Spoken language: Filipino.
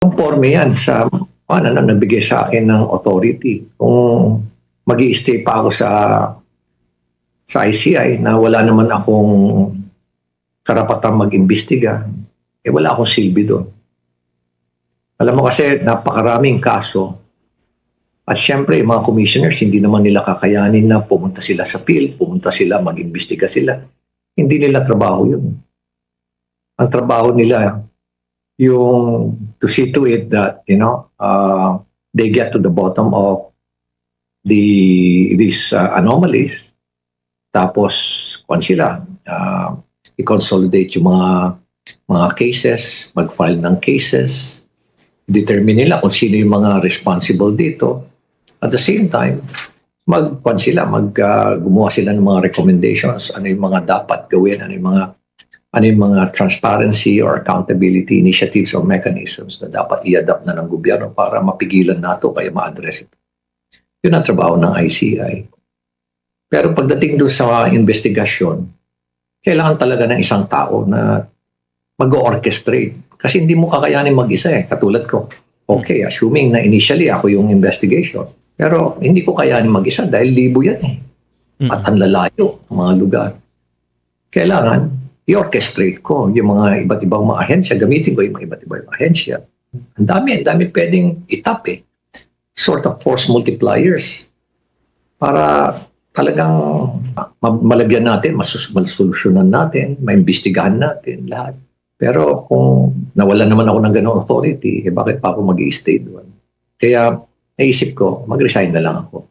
conforme yan sa ano na nagbigay sa akin ng authority. Kung mag-i-stay pa ako sa ICI na wala naman akong karapatang mag-imbestiga, wala akong silbi doon. Alam mo kasi napakaraming kaso at syempre mga commissioners hindi naman nila kakayanin na pumunta sila sa field, pumunta sila, mag-imbestiga sila. Hindi nila trabaho yun. Ang trabaho nila yung to see to it that they get to the bottom of these anomalies, tapos kung sila i-consolidate yung mga cases, mag-file ng cases, determine nila kung sino yung mga responsible dito. At the same time, gumawa sila ng mga recommendations, ano yung mga dapat gawin, ano yung mga transparency or accountability initiatives or mechanisms na dapat i-adapt na ng gobyerno para mapigilan nato kaya ma-address ito. Yun ang trabaho ng ICI. Pero pagdating doon sa investigasyon, kailangan talaga ng isang tao na mag-orchestrate. Kasi hindi mo kakayanin mag-isa katulad ko. Okay, assuming na initially ako yung investigation. Pero hindi ko kayanin mag-isa dahil libo yan At ang lalayo, mga lugar. Kailangan i-orchestrate ko yung mga iba't ibang mga ahensya, gamitin ko yung mga iba't ibang ahensya. Ang dami pwedeng itap Sort of force multipliers para talagang malagyan natin, masolusyonan natin, maimbestigahan natin lahat. Pero kung nawalan naman ako ng ganong authority, bakit pa ako mag-i-stay doon? Kaya naisip ko, mag-resign na lang ako.